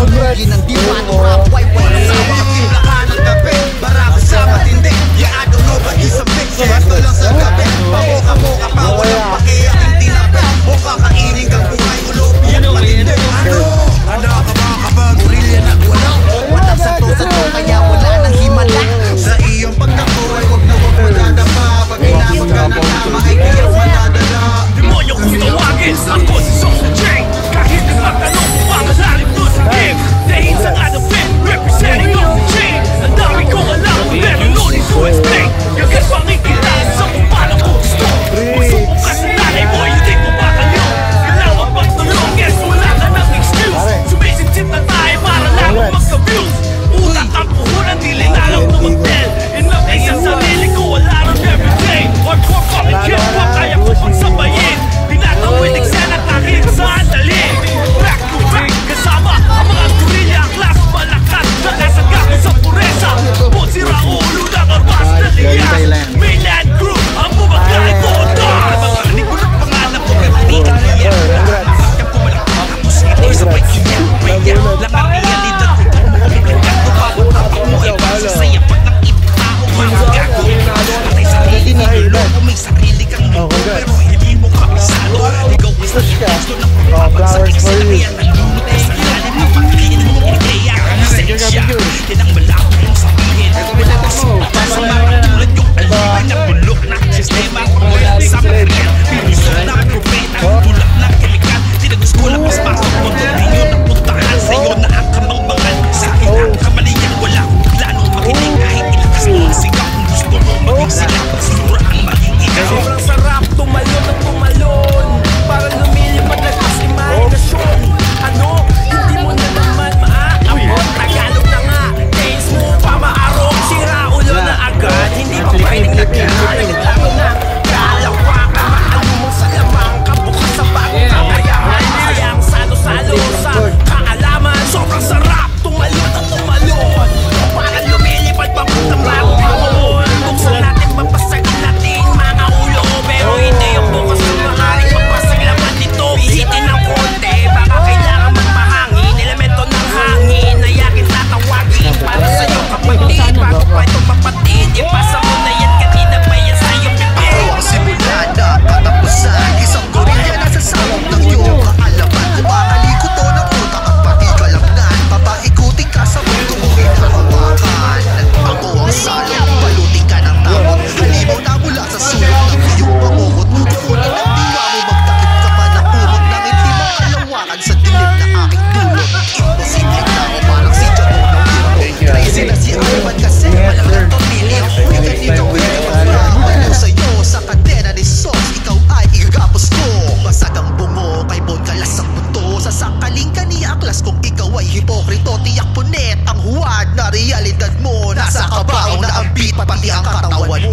Tulugin ng diwa ng rap, why sama ang timlahan ng gabi. Marami sa matindi, yeah I don't know but it's a mix. Ito lang sa gabi, pamoka-moka pa, walang pakiyak yung tinapit. O kakainin kang buhay, ulobi at matindi. Ano ka mga kabag, gorilya na wala. Walang sato-sato kaya wala nang himala. Sa iyong pagtako ay huwag na huwag madadama. Pag inamag ka ng tama ay kaya madadala. Demonyo kung tawagin, ako si Sosa J. Kahit nagtatanong kung pangalalin mo sa game. Dahil sa kadapit, representing on the chain. Ang dami kong alam, pero lunin to explain. Kagat pangikitaan sa kung paano ko gusto. Masubok ka sa nanay mo, hindi mo matanyo. Kailangan pagtulong, yes, wala ka ng excuse. Sumisip-sip na tayo para lang mag-abuse. Utak ang puhunan, dili na lang pumagtel. Enough ay sa sarili ko, wala rin everyday. Hardcore fucking hip-hop, kaya ko pagsabayin. Tinatawid eksena kahit saan dali. Back to back, kasama ang mga gorilla. Class malakas, nakasaga ko sa puresa. Bukod sira ulo ng armas na liyas. Mainland crew, ang bumagay ko dar. Magkarinig ko ng pangalan ko, pero di ka niya. Nakakam ko malakot, tapos hindi sa pagkiya. Maya, lang ang realidad ko. Kumikagad ko bago tapos mo ay pasasaya. Pag ng ibang tao, mga gago. Patay sarili ni Lolo, may sarili kang mundo. Pero hindi mo kabisado. Ikaw ay sa gusto ng pagpapagsakin sa lakihan ng lunod ay sa lalim ng pagkain mo ideya. Lisensya, yan ang malabo mong sabihin. Wala kasi sa mga tulad yung alibay na bulok na sistema. Pangulat sa material, pinisok na propeta. Tulak na kemikal, tinagos ko lang mas pasok mo. Di nyo napuntahan sa'yo na ang kamangmangan. Sa akin ang kamalian, wala akong planong makinig. Kahit ilakas mo ang sigaw kung gusto mo maging sila. Pagsura ang maging ikaw. Sobrang sarap tumalon at tumalon. Parang lumilipad na kas imahinasyon. Ano? Hindi mo na naman maaabot. Tagalog na nga, taste mo pa maarong. Sira ulo na agad, hindi pa pwedeng nagkakaroon. Naglago na, kalawa ka. Maano mong salamang kabukas sa bagong kakayahan. Sayang salo-salo sa kaalaman. Sobrang sarap tumalon at tumalon. Parang lumilipad papuntang bagong hamon. Buksan natin, papasagin natin mga ulo. Pero hindi yung bukas ng maaaring mapasag laman nito. Hihitin ng konti, baka kailangan magpahangin. Elemento ng hangin na yakin tatawagin. Para sa'yo kapatid, bago pa itong mapatid. Ipasa mo na yan, kanina pa yan sa'yo pipin. Ako ang simulada, katapusan. Isang gorilla na sa sakop ng iyong kaalaman. Kumakalikot to ng utak at pati kalamnan. Papaikutin ka sa mundo mo hinahawakan. Ako ang salot, balutin ka ng tamot. Halimaw na mula sa sulok ng iyong pangungot. Kukunin ang diwa mo, magtakip ka man ang pumot. Nang hindi makalawakan sa dilim na aking dulot. Imposible na ako parang si Jabon ng hero. Crazy na si Ivan kasi walang ng pamilya. Kaya ganito pinapagpapalo sa'yo sa kadena ni Sos. Ikaw ay igagapos ko. Masag ang bungo kay Bon Kalas ang buto. Sasakaling ka ni Aklas kung ikaw ay hipokrito. Tiyak punet ang huwad na realidad mo. Nasa kabaw na ang beat pati ang katawan mo.